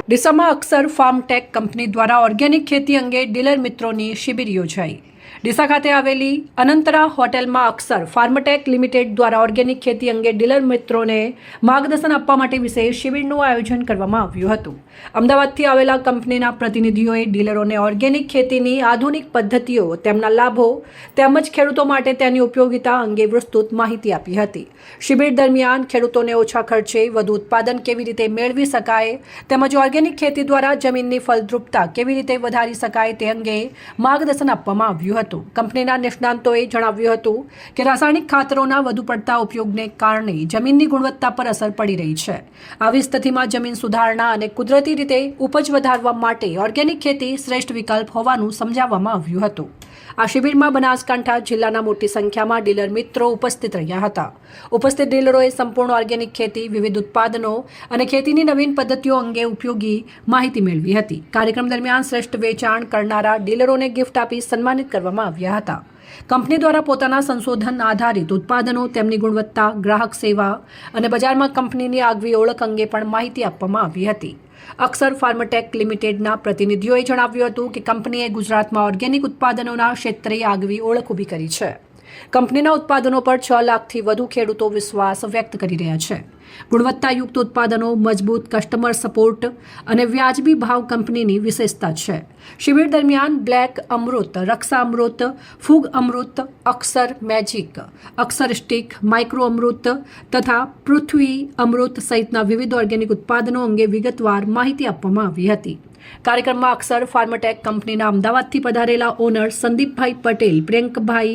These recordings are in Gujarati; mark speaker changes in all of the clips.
Speaker 1: ડીસામાં અક્ષર ફાર્મટેક કંપની દ્વારા ઓર્ગેનિક ખેતી અંગે ડીલર મિત્રોની શિબિર યોજાઈ। ડીસા ખાતે આવેલી અનંતરા હોટેલમાં અક્ષર ફાર્મટેક લિમિટેડ દ્વારા ઓર્ગેનિક ખેતી અંગે ડીલર મિત્રોને માર્ગદર્શન આપવા માટે વિશેષ શિબિરનું આયોજન કરવામાં આવ્યું હતું। અમદાવાદથી આવેલા કંપનીના પ્રતિનિધિઓએ ડીલરોને ઓર્ગેનિક ખેતીની આધુનિક પદ્ધતિઓ, તેમના લાભો તેમજ ખેડૂતો માટે તેની ઉપયોગિતા અંગે વિસ્તૃત માહિતી આપી હતી। શિબિર દરમિયાન ખેડૂતોને ઓછા ખર્ચે વધુ ઉત્પાદન કેવી રીતે મેળવી શકાય તેમજ ઓર્ગેનિક ખેતી દ્વારા જમીનની ફળદ્રુપતા કેવી રીતે વધારી શકાય તે અંગે માર્ગદર્શન આપવામાં આવ્યું હતું। કંપનીના નિષ્ણાંતોએ જણાવ્યું હતું કે રાસાયણિક ખાતરોના વધુ પડતા ઉપયોગને કારણે જમીનની ગુણવત્તા પર અસર પડી રહી છે। આવી સ્થિતિમાં જમીન સુધારણા અને કુદરતી રીતે ઉપજ વધારવા માટે ઓર્ગેનિક ખેતી શ્રેષ્ઠ વિકલ્પ હોવાનું સમજાવવામાં આવ્યું હતું। આ શિબિરમાં બનાસકાંઠા જિલ્લાના મોટી સંખ્યામાં ડીલર મિત્રો ઉપસ્થિત રહ્યા હતા। ઉપસ્થિત ડીલરોએ સંપૂર્ણ ઓર્ગેનિક ખેતી, વિવિધ ઉત્પાદનો અને ખેતીની નવીન પદ્ધતિઓ અંગે ઉપયોગી માહિતી મેળવી હતી। કાર્યક્રમ દરમિયાન શ્રેષ્ઠ વેચાણ કરનારા ડીલરોને ગિફ્ટ આપી સન્માનિત કરવામાં આવ્યા હતા। કંપની દ્વારા પોતાના સંશોધન આધારિત ઉત્પાદનો, તેમની ગુણવત્તા, ગ્રાહક સેવા અને બજારમાં કંપનીની આગવી ઓળખ અંગે પણ માહિતી આપવામાં આવી હતી। અક્ષર ફાર્મટેક લિમિટેડના પ્રતિનિધિઓએ જણાવ્યું હતું કે કંપનીએ ગુજરાતમાં ઓર્ગેનિક ઉત્પાદનોના ક્ષેત્રે આગવી ઓળખ ઊભી કરી છે। કંપનીના ઉત્પાદનો પર 6 લાખથી વધુ ખેડૂતો વિશ્વાસ વ્યક્ત કરી રહ્યા છે। ગુણવત્તાયુક્ત ઉત્પાદનો, મજબૂત કસ્ટમર સપોર્ટ અને વ્યાજબી ભાવ કંપનીની વિશેષતા છે। શિબિર દરમિયાન બ્લેક અમૃત, રક્ષા અમૃત, ફૂગ અમૃત, અક્ષર મેજિક, અક્ષર સ્ટીક, માઇક્રો અમૃત તથા પૃથ્વી અમૃત સહિતના વિવિધ ઓર્ગેનિક ઉત્પાદનો અંગે વિગતવાર માહિતી આપવામાં આવી હતી। કાર્યક્રમમાં અક્ષર ફાર્મટેક કંપનીના અમદાવાદથી પધારેલા ઓનર સંદીપભાઈ પટેલ, પ્રિયંકભાઈ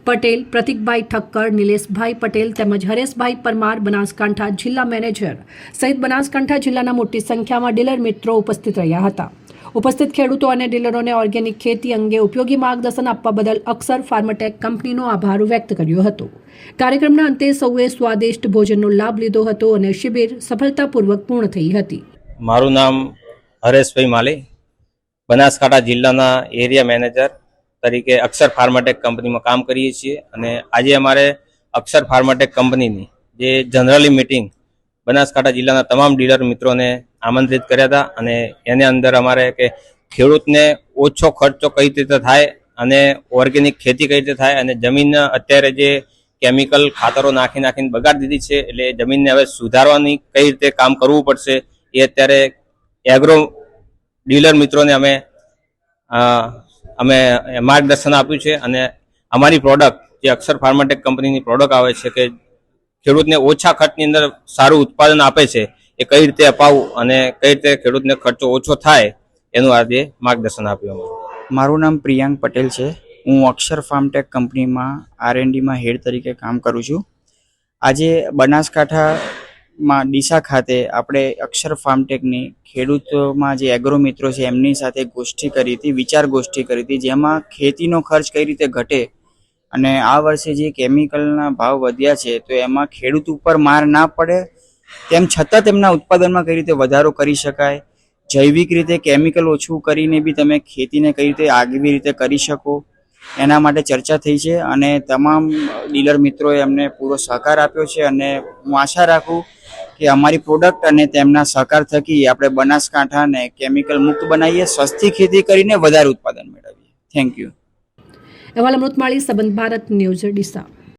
Speaker 1: પટેલ, પ્રતિકભાઈ ઠક્કર, નિલેશભાઈ પટેલ તેમજ હરેશભાઈ પરમાર, બનાસકાંઠા જિલ્લા મેનેજર સહિત બનાસકાંઠા જિલ્લાના મોટી સંખ્યામાં ડીલર મિત્રો ઉપસ્થિત રહ્યા હતા। ઉપસ્થિત ખેડૂતો અને ડીલરોને ઓર્ગેનિક ખેતી અંગે ઉપયોગી માર્ગદર્શન આપવા બદલ અક્ષર ફાર્મટેક કંપનીનો આભાર વ્યક્ત કર્યો હતો। કાર્યક્રમના અંતે સૌએ સ્વાદિષ્ટ ભોજનનો લાભ લીધો હતો અને શિબિર સફળતાપૂર્વક પૂર્ણ થઈ હતી।
Speaker 2: મારું નામ હરેશભાઈ માલી, બનાસકાંઠા જિલ્લાના એરિયા મેનેજર તરીકે અક્ષર ફાર્માટેક કંપનીમાં કામ કરીએ છીએ અને આજે અમારે અક્ષર ફાર્માટેક કંપનીની જે જનરલી મીટિંગ બનાસકાંઠા જિલ્લાના તમામ ડીલર મિત્રોને આમંત્રિત કર્યા હતા અને એને અંદર અમારે કે ખેડૂતને ઓછો ખર્ચો કઈ રીતે થાય અને ઓર્ગેનિક ખેતી કઈ રીતે થાય અને જમીન અત્યારે જે કેમિકલ ખાતરો નાખીને બગાડી દીધી છે એટલે જમીનને હવે સુધારવાની કઈ રીતે કામ કરવું પડશે એ અત્યારે એગ્રો ડીલર મિત્રોને અમે માર્ગદર્શન આપ્યું છે અને અમારી પ્રોડક્ટ જે અક્ષર ફાર્માટેક કંપનીની પ્રોડક્ટ આવે છે કે ખેડૂતને ઓછા ખર્ચની અંદર સારું ઉત્પાદન આપે છે એ કઈ રીતે અપાવવું અને કઈ રીતે ખેડૂતને ખર્ચો ઓછો થાય એનું આજે માર્ગદર્શન આપ્યું।
Speaker 3: મારું નામ પ્રિયાંક પટેલ છે। હું અક્ષર ફાર્મટેક કંપનીમાં R&Dમાં હેડ તરીકે કામ કરું છું। આજે બનાસકાંઠામાં ડીસા ખાતે આપણે અક્ષર ફાર્મટેકની ખેડૂતોમાં જે એગ્રો મિત્રો છે એમની સાથે ગોષ્ઠી કરી હતી, વિચાર ગોષ્ઠી કરી હતી, જેમાં ખેતીનો ખર્ચ કઈ રીતે ઘટે અને આ વર્ષે જે કેમિકલના ભાવ વધ્યા છે તો એમાં ખેડૂત ઉપર માર ના પડે તેમ છતાં તેમના ઉત્પાદનમાં કઈ રીતે વધારો કરી શકાય, જૈવિક રીતે કેમિકલ ઓછું કરીને બી તમે ખેતીને કઈ રીતે આગવી રીતે કરી શકો એના માટે ચર્ચા થઈ છે અને તમામ ડીલર મિત્રોએ અમને પૂરો સહકાર આપ્યો છે અને હું આશા રાખું કે અમારી પ્રોડક્ટ અને તેમના સહકાર થકી આપણે બનાસકાંઠાને કેમિકલ મુક્ત બનાવીએ, સસ્તી ખેતી કરીને વધારે ઉત્પાદન મેળવીએ। Thank you.
Speaker 1: અહેવાલ અમૃતમાળી, સંબંધ ભારત ન્યૂઝ, ડીસા।